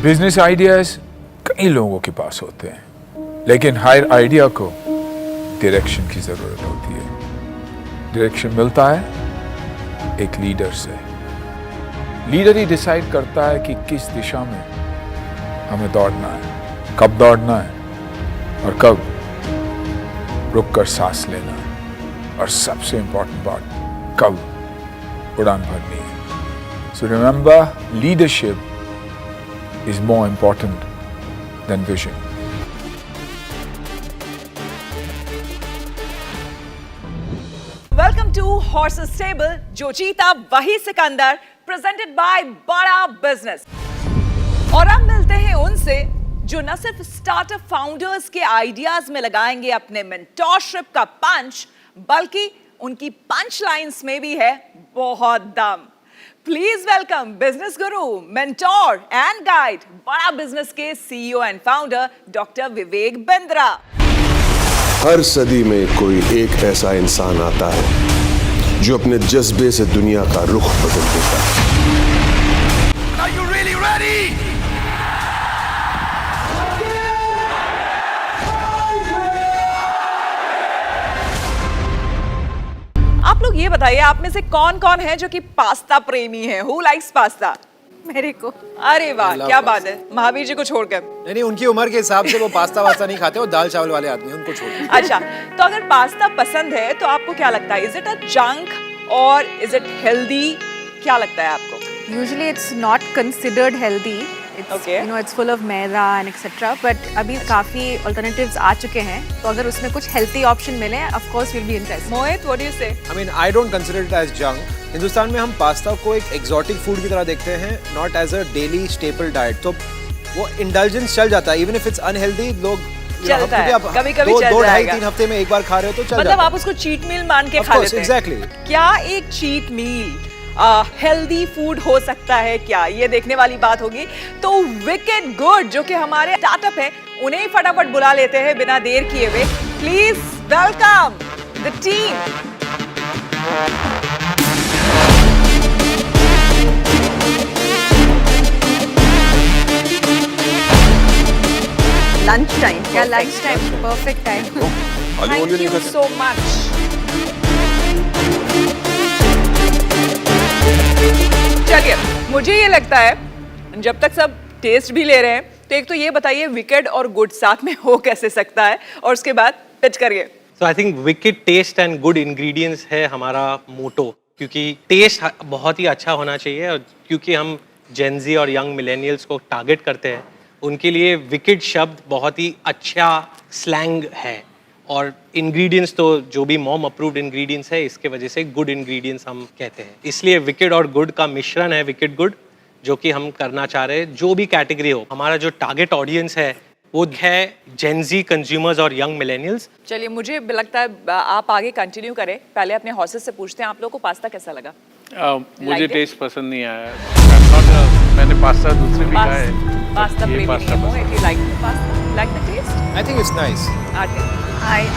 Business ideas कई लोगों के पास होते हैं, लेकिन हर आइडिया को डायरेक्शन की जरूरत होती है। डायरेक्शन मिलता है एक लीडर से। लीडर ही डिसाइड करता है कि किस दिशा में हमें दौड़ना है, कब दौड़ना है और कब रुककर सांस लेना है, और सबसे इंपॉर्टेंट बात, कब उड़ान भरनी है। So remember, leadership is more important than vision. Welcome to Horses Stable, जो जीता वही सिकंदर, presented by बड़ा बिजनेस। और अब मिलते हैं उनसे जो न सिर्फ स्टार्टअप फाउंडर्स के आइडियाज में लगाएंगे अपने मेंटोरशिप का पंच, बल्कि उनकी पंच लाइन्स में भी है बहुत दम। Please welcome business guru, mentor and guide, बड़ा बिजनेस के CEO and founder doctor Vivek Bindra. हर सदी में कोई एक ऐसा इंसान आता है जो अपने जज्बे से दुनिया का रुख बदल देता है। Are you really ready? आप लोग ये बताइए, आप में से कौन कौन है जो कि पास्ता प्रेमी है? Who likes pasta? मेरे को। अरे वाह, क्या बात है, महावीर जी को छोड़कर। नहीं, उनकी उम्र के हिसाब से वो पास्ता वास्ता नहीं खाते, वो दाल चावल वाले आदमी, उनको छोड़। अच्छा, तो अगर पास्ता पसंद है तो आपको क्या लगता है, इज इट अ जंक और इज इट हेल्दी? क्या लगता है आपको? Usually it's not considered healthy. It's, Okay. you know, it's full of maida and etc. But अभी काफी alternatives आ चुके हैं, तो अगर उसमें कुछ healthy option मिले, of course we'll be interested. Mohit, what do you say? I mean, I don't consider it as junk. Hindustan में हम पास्ता को एक exotic food की तरह देखते हैं, not as a daily staple diet. तो वो indulgence चल जाता है, even if it's unhealthy, लोग चलता है, कभी-कभी चल दो ढाई जाएगा। 3 हफ्ते में एक बार खा रहे हो तो चल मतलब जाता है। आप उसको चीट मील मान के Of खा course, लेते हैं। exactly. क्या एक चीट मील हेल्दी फूड हो सकता है क्या? ये देखने वाली बात होगी। तो विकेड गुड जो कि हमारे स्टार्टअप है, उन्हें ही फटाफट बुला लेते हैं बिना देर किए हुए। Please welcome the team. Lunch time, क्या lunch time, perfect time. Thank you so much. चलिए, मुझे ये लगता है जब तक सब टेस्ट भी ले रहे हैं, तो एक तो ये बताइए विकेड और गुड साथ में हो कैसे सकता है, और उसके बाद पिच करिए। So I think wicked taste and good ingredients है हमारा मोटो, क्योंकि टेस्ट बहुत ही अच्छा होना चाहिए, और क्योंकि हम Gen Z और यंग मिलेनियल्स को टारगेट करते हैं, उनके लिए विकेड शब्द बहुत ही अच्छा स्लैंग है। और इंग्रेडिएंट्स तो जो भी मॉम अप्रूव्ड इंग्रेडिएंट्स है, इसके वजह से गुड इंग्रेडिएंट्स हम कहते हैं। इसलिए विकेड और गुड का मिश्रण है विकेड गुड, जो कि हम करना चाह रहे हैं। जो भी कैटेगरी हो, हमारा जो टारगेट ऑडियंस है वो है जेन ज़ी कंज्यूमर्स और यंग मिलेनियल्स। चलिए, मुझे लगता है आप आगे कंटिन्यू करें। पहले अपने हॉसेस से पूछते हैं, आप लोगों को पास्ता कैसा लगा? मुझे Like it? टेस्ट पसंद नहीं आया। मैंने पास्ता दूसरे भी खाए, पास्ता ये प्रेमी पास्ता नहीं हो, पसंद। if you like the pasta, like the taste? I think it's nice.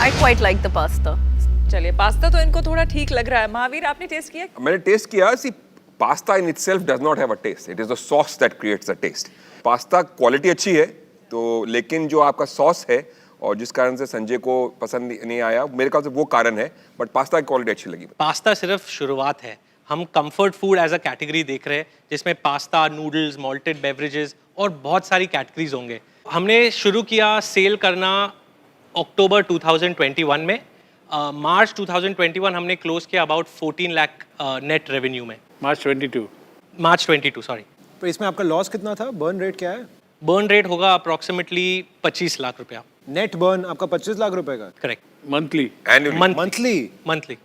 I quite like the pasta. चलिए, पास्ता तो इनको थोड़ा ठीक लग रहा है। महावीर, आपने टेस्ट किया? मैंने टेस्ट किया। See, pasta in itself does not have a taste, it is the sauce that creates the taste. Pasta quality अच्छी है, तो लेकिन जो आपका सॉस है और जिस कारण से संजय को पसंद नहीं आया, मेरे ख्याल से वो कारण है, बट पास्ता की क्वालिटी अच्छी लगी। पास्ता सिर्फ शुरुआत है, हम comfort food as a category देख रहे हैं, जिसमें पास्ता, नूडल्स, मॉल्टेड बेवरेजेस और बहुत सारी कैटेगरीज होंगे। हमने शुरू किया सेल करना अक्टूबर 2021 में। मार्च 2021 हमने क्लोज किया अबाउट 14 लाख नेट रेवेन्यू में। मार्च 22 सॉरी। तो इसमें आपका लॉस कितना था? बर्न रेट क्या है? बर्न रेट होगा अप्रॉक्सीमेटली 25 लाख रुपया। नेट बर्न आपका 25 लाख रुपए का? करेक्ट। मंथली मंथली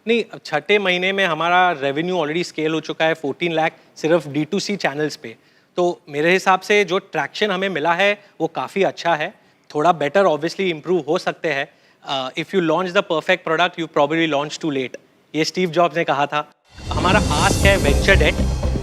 नहीं, अब छठे महीने में हमारा रेवेन्यू ऑलरेडी स्केल हो चुका है 14 लाख सिर्फ D2C चैनल्स पे। तो मेरे हिसाब से जो ट्रैक्शन हमें मिला है वो काफ़ी अच्छा है। थोड़ा बेटर ऑब्वियसली इम्प्रूव हो सकते हैं। If you launch the perfect product you probably launch too late, ये स्टीव जॉब्स ने कहा था। हमारा आस्क है वेंचर डेट,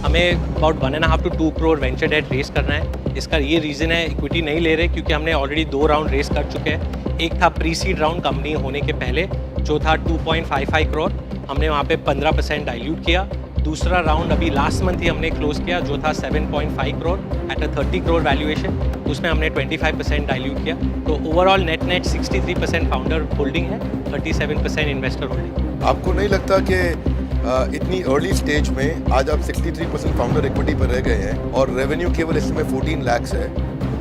हमें about 1.5 to 2 crore venture debt raise करना है। इसका ये रीज़न है इक्विटी नहीं ले रहे क्योंकि हमने ऑलरेडी 2 राउंड रेस कर चुके हैं। एक था प्री सीड राउंड कंपनी होने के पहले जो था 2.55 करोड़, हमने वहाँ पे 15% डाइल्यूट किया। दूसरा राउंड अभी लास्ट मंथ ही हमने क्लोज किया जो था 7.5 crore at a 30 crore valuation, उसमें हमने 25% डाइल्यूट किया। तो ओवरऑल नेट 63% फाउंडर होल्डिंग है, 37% इन्वेस्टर होल्डिंग। आपको नहीं लगता कि इतनी अर्ली स्टेज में आज आप 63% फाउंडर इक्विटी पर रह गए हैं और रेवेन्यू केवल इस समय 14 लाख है,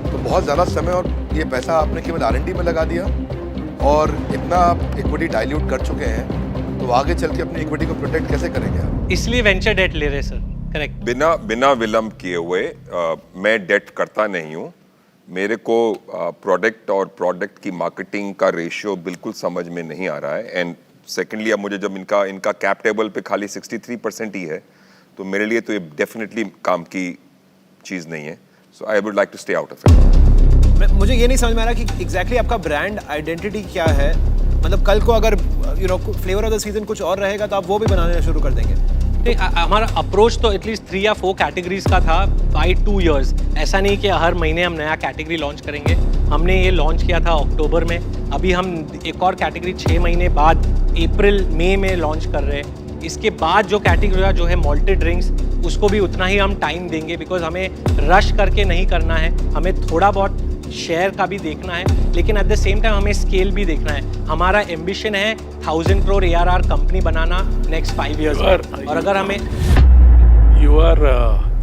तो बहुत ज़्यादा समय और ये पैसा आपने केवल R&D में लगा दिया और इतना आप इक्विटी डाइल्यूट कर चुके हैं, तो आगे चल के अपनी इक्विटी को प्रोटेक्ट कैसे करेंगे आप? इसलिए वेंचर डेट ले रहे सर। करेक्ट। बिना विलंब किए हुए मैं डेट करता नहीं हूँ। मेरे को प्रोडक्ट और प्रोडक्ट की मार्केटिंग का रेशियो बिल्कुल समझ में नहीं आ रहा है। एंड सेकेंडली अब मुझे जब इनका कैप टेबल पे खाली 63% ही है, तो मेरे लिए तो ये डेफिनेटली काम की चीज़ नहीं है। So I would like to stay out of it. मुझे ये नहीं समझ में आ रहा कि एग्जैक्टली आपका ब्रांड आइडेंटिटी क्या है। मतलब कल को अगर फ्लेवर ऑफ द सीजन कुछ और रहेगा तो आप वो भी बनाना शुरू कर देंगे? हमारा अप्रोच तो एटलीस्ट 3 या 4 कैटेगरीज का था बाय 2 इयर्स। ऐसा नहीं कि हर महीने हम नया कैटेगरी लॉन्च करेंगे। हमने ये लॉन्च किया था अक्टूबर में, अभी हम एक और कैटेगरी 6 महीने बाद अप्रैल मई में लॉन्च कर रहे हैं। इसके बाद जो कैटेगरी जो है मॉल्टेड ड्रिंक्स, उसको भी उतना ही हम टाइम देंगे, बिकॉज हमें रश करके नहीं करना है। हमें थोड़ा बहुत शेयर का भी देखना है, लेकिन एट द सेम टाइम हमें स्केल भी देखना है। हमारा एम्बिशन है 1000 करोड़ ARR कंपनी बनाना नेक्स्ट 5 इयर्स में। और अगर हमें you are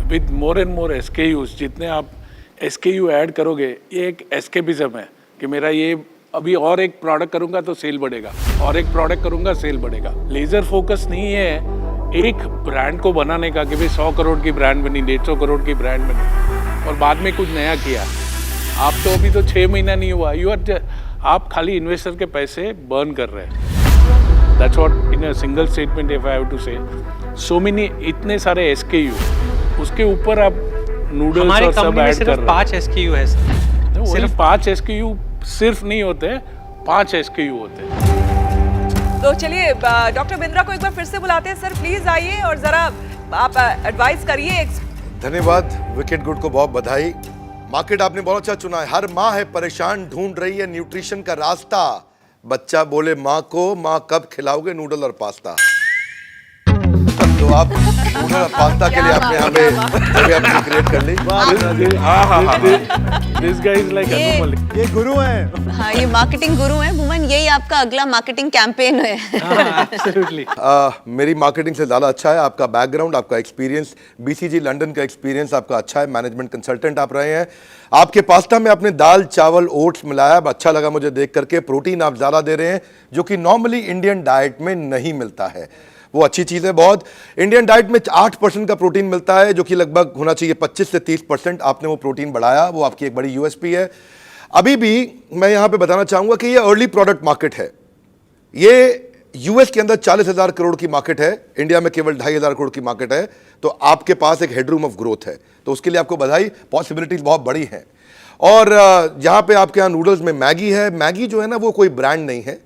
with more and more SKUs, जितने आप SKU ऐड करोगे, ये एक एस्केपिज्म है कि मेरा ये अभी और एक प्रोडक्ट करूंगा तो सेल बढ़ेगा, और एक प्रोडक्ट करूंगा सेल बढ़ेगा। लेजर फोकस नहीं है एक ब्रांड को बनाने का कि भाई 100 करोड़ की ब्रांड बनी, 150 करोड़ की ब्रांड बनी और बाद में कुछ नया किया। आप तो अभी तो 6 महीना नहीं हुआ, आप खाली इन्वेस्टर के पैसे बर्न कर रहे हैं। That's what in a single statement if I have to say. So many, इतने सारे SKU, उसके ऊपर आप नूडल्स और सब ऐड कर रहे हैं। 5 SKU है सर। सिर्फ 5 SKU सिर्फ नहीं होते, 5 SKU होते हैं। तो चलिए डॉक्टर बिंद्रा को एक बार फिर से बुलाते हैं। सर प्लीज आइए और जरा आप एडवाइस करिए। धन्यवाद, विकेट गुड को बहुत बधाई। मार्केट आपने बहुत अच्छा चुना है। हर माँ है परेशान, ढूंढ रही है न्यूट्रिशन का रास्ता। बच्चा बोले माँ को, माँ कब खिलाओगे नूडल और पास्ता? तो आप नूडल और पास्ता के लिए आपने हमें क्रिएट कर ली। This guy is like anomaly. ये गुरु हैं। हाँ, ये मार्केटिंग गुरु हैं भुवन। यही आपका अगला मार्केटिंग कैंपेन है। एब्सोल्युटली। मेरी मार्केटिंग से ज़्यादा अच्छा है आपका बैकग्राउंड, आपका एक्सपीरियंस, BCG लंदन का एक्सपीरियंस आपका अच्छा है, मैनेजमेंट कंसल्टेंट आप रहे हैं। आपके पास्ता में आपने दाल चावल ओट्स मिलाया, अच्छा लगा मुझे देख करके। प्रोटीन आप ज़्यादा दे रहे हैं जो कि नॉर्मली इंडियन डाइट में नहीं मिलता है, वो अच्छी चीज़ है बहुत। इंडियन डाइट में 8% का प्रोटीन मिलता है जो कि लगभग होना चाहिए 25 से 30%। आपने वो प्रोटीन बढ़ाया, वो आपकी एक बड़ी USP है। अभी भी मैं यहाँ पे बताना चाहूँगा कि ये अर्ली प्रोडक्ट मार्केट है। ये US के अंदर 40,000 करोड़ की मार्केट है, इंडिया में केवल 2,500 करोड़ की मार्केट है। तो आपके पास एक हेडरूम ऑफ ग्रोथ है, तो उसके लिए आपको बधाई। पॉसिबिलिटीज बहुत बड़ी हैं। और यहाँ पे आपके यहाँ नूडल्स में मैगी है। मैगी जो है ना, वो कोई ब्रांड नहीं है।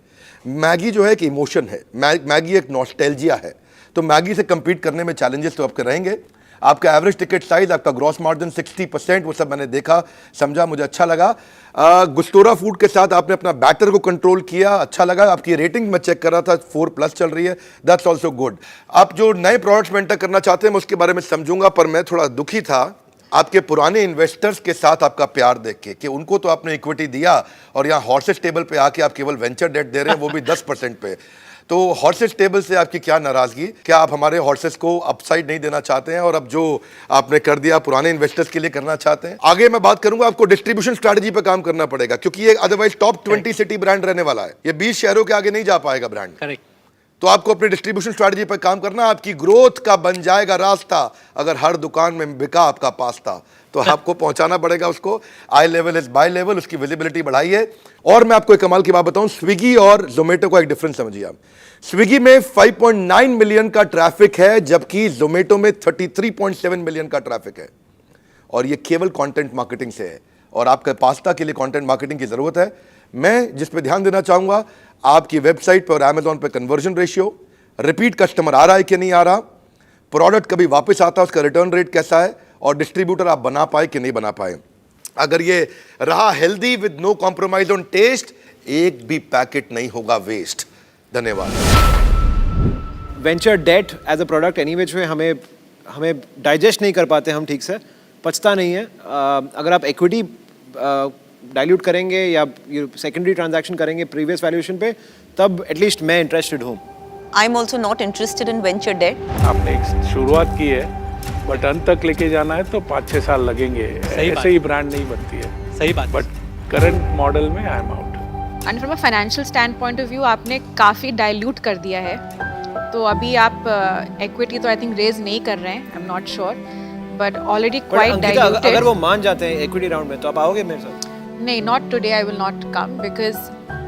मैगी जो है एक इमोशन है, मैगी एक नॉस्टैल्जिया है। तो मैगी से compete करने में चैलेंजेस तो आपके रहेंगे। आपका एवरेज टिकट साइज, आपका ग्रॉस मार्जिन 60%, वो सब मैंने देखा समझा, मुझे अच्छा लगा। गुस्टोरा फूड के साथ आपने अपना बैटर को कंट्रोल किया, अच्छा लगा। आपकी रेटिंग मैं चेक कर रहा था 4+ चल रही है, दैट्स ऑल्सो गुड। आप जो नए प्रोडक्ट्स में एंटर करना चाहते हैं मैं उसके बारे में समझूंगा, पर मैं थोड़ा दुखी था आपके पुराने इन्वेस्टर्स के साथ आपका प्यार देख के कि उनको तो आपने इक्विटी दिया और यहाँ हॉर्सेस टेबल पे आके आप केवल वेंचर डेट दे रहे हैं, वो भी 10% पे। तो हॉर्सेस टेबल से आपकी क्या नाराजगी? क्या आप हमारे हॉर्सेस को अपसाइड नहीं देना चाहते हैं और अब जो आपने कर दिया पुराने इन्वेस्टर्स के लिए करना चाहते हैं? आगे मैं बात करूंगा, आपको डिस्ट्रीब्यूशन स्ट्रैटेजी पे काम करना पड़ेगा क्योंकि ये अदरवाइज टॉप 20 सिटी ब्रांड रहने वाला है। ये 20 शहरों के आगे नहीं जा पाएगा ब्रांड। करेक्ट। तो आपको अपनी डिस्ट्रीब्यूशन स्ट्रैटेजी पर काम करना, आपकी ग्रोथ का बन जाएगा रास्ता। अगर हर दुकान में बिका आपका पास्ता तो आपको पहुंचाना पड़ेगा उसको। आई लेवल इज बाय लेवल, उसकी विजिबिलिटी बढ़ाइए। और मैं आपको एक कमाल की बात बताऊं, स्विगी और जोमेटो का एक डिफरेंस समझिए आप। स्विगी में 5.9 मिलियन का ट्रैफिक है जबकि जोमेटो में 33.7 मिलियन का ट्रैफिक है, और ये केवल कंटेंट मार्केटिंग से है। और आपके पास्ता के लिए कंटेंट मार्केटिंग की जरूरत है। मैं जिस पे ध्यान देना चाहूंगा, आपकी वेबसाइट पर और अमेजॉन पे कन्वर्जन रेशियो, रिपीट कस्टमर आ रहा है कि नहीं आ रहा, प्रोडक्ट कभी वापस आता है उसका रिटर्न रेट कैसा है, और डिस्ट्रीब्यूटर आप बना पाए कि नहीं बना पाए। अगर ये रहा healthy with no compromise on taste, एक भी पैकेट नहीं होगा वेस्ट। धन्यवाद। Venture date as a product any which way हमें डाइजेस्ट नहीं कर पाते हम ठीक से, पचता नहीं है। अगर आप इक्विटी डाइल्यूट करेंगे या सेकेंडरी ट्रांजैक्शन करेंगे प्रीवियस वैल्यूएशन पे, तब एटलीस्ट मैं इंटरेस्टेड हूँ। I am also not interested in venture debt. आपने एक शुरुआत की है, बट अंत तक लेके जाना है तो 5-6 साल लगेंगे। ऐसे ही ब्रांड नहीं बनती है। सही बात। बट करंट मॉडल में I am out. And from a financial stand point of view आपने काफ़ी डाइल्यूट कर दिया है, तो अभी आप इक्विटी तो आई थिंक रेज नहीं कर रहे हैं, I am not sure, but already quite diluted. अगर वो मान जाते हैं इक्विटी राउंड में तो आप आओगे मेरे साथ? नहीं, not today. I will not come because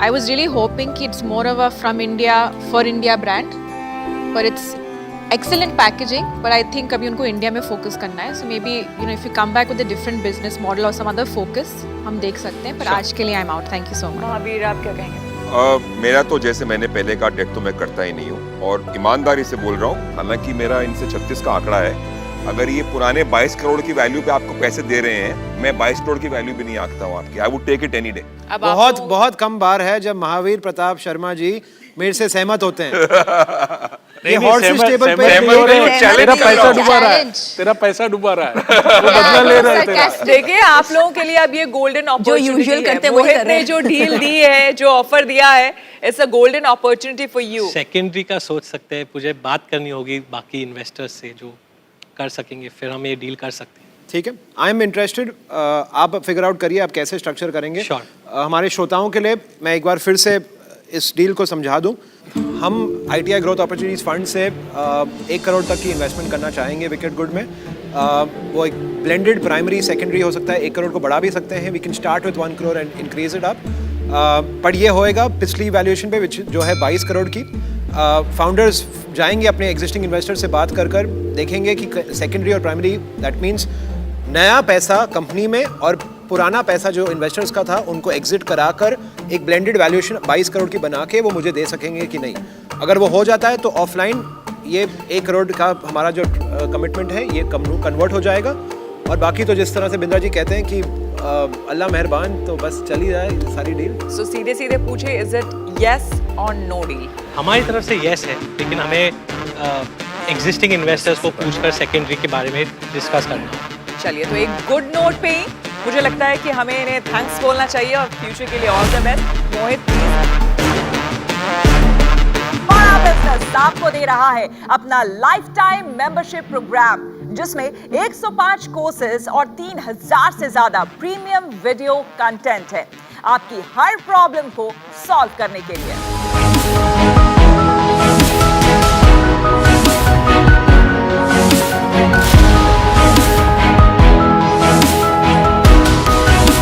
I was really hoping कि it's more of a from India for India brand, but it's excellent packaging. But I think अभी उनको इंडिया में फोकस करना है, so maybe if you come back with a different business model or some other focus, हम देख सकते हैं. पर आज के लिए I'm out. Thank you so much. Mahavir, आप क्या कहेंगे? मेरा तो जैसे मैंने पहले कहा, डेट तो मैं करता ही नहीं हूँ और ईमानदारी से बोल रहा हूँ। हालांकि मेरा इनसे 36 का आंकड़ा है। अगर ये पुराने 22 करोड़ की वैल्यू पे आपको पैसे दे रहे हैं, मैं 22 करोड़ की वैल्यू भी नहीं आंकता हूँ आपकी। I would take it any day. बहुत कम बार है जब महावीर प्रताप शर्मा जी मेरे से सहमत होते हैं। ये हॉर्सेस टेबल पे तेरा पैसा डूबा रहा है, तेरा पैसा डूबा रहा है, वो बदला ले रहा है तेरा। देखिए, आप लोगों के लिए अब ये गोल्डन अपॉर्चुनिटी usual करते है। वही मोहित कर ने रहे हैं। जो डील दी है, जो ऑफर दिया है, it's a golden opportunity for you. Secondary का सोच सकते हैं, मुझे बात करनी होगी बाकी इन्वेस्टर्स से जो कर सकेंगे, फिर हम ये डील कर सकते हैं। ठीक है, आई एम इंटरेस्टेड। आप फिगर आउट करिए आप कैसे स्ट्रक्चर करेंगे। Sure. हमारे श्रोताओं के लिए मैं एक बार फिर से इस डील को समझा दूं। हम ITI ग्रोथ अपॉर्चुनिटीज फंड से 1 करोड़ तक की इन्वेस्टमेंट करना चाहेंगे विकेट गुड में। वो एक ब्लेंडेड प्राइमरी सेकेंडरी हो सकता है, 1 करोड़ को बढ़ा भी सकते हैं। We can start with 1 crore and increase it up. पर ये होएगा पिछली वैल्यूएशन पे जो है 22 करोड़ की। फाउंडर्स जाएंगे अपने एग्जिस्टिंग इन्वेस्टर से बात कर देखेंगे कि सेकेंडरी और प्राइमरी, दैट मीन्स नया पैसा कंपनी में और पुराना पैसा जो इन्वेस्टर्स का था उनको एग्जिट कराकर एक ब्लेंडेड वैल्यूएशन 22 करोड़ की बना के वो मुझे दे सकेंगे कि नहीं। अगर वो हो जाता है तो ऑफलाइन ये 1 करोड़ का हमारा जो कमिटमेंट है ये कन्वर्ट हो जाएगा। और बाकी तो जिस तरह से बिंद्रा जी कहते हैं कि अल्लाह मेहरबान, तो बस चली जाए सारी डील। सो सीधे पूछे, इज इट यस और नो डील? हमारी तरफ से यस है, लेकिन हमें एग्जिस्टिंग इन्वेस्टर्स को पूछकर सेकेंडरी के बारे में डिस्कस करना होगा। चलिए, तो एक गुड नोट पे ही मुझे लगता है कि हमें इन्हें थैंक्स बोलना चाहिए और फ्यूचर के लिए ऑल द बेस्ट। मोहित, बड़ा बिजनेस आपको दे रहा है अपना लाइफ टाइम मेंबरशिप प्रोग्राम, जिसमें 105 कोर्सेज और 3000 से ज्यादा प्रीमियम वीडियो कंटेंट है आपकी हर प्रॉब्लम को सॉल्व करने के लिए।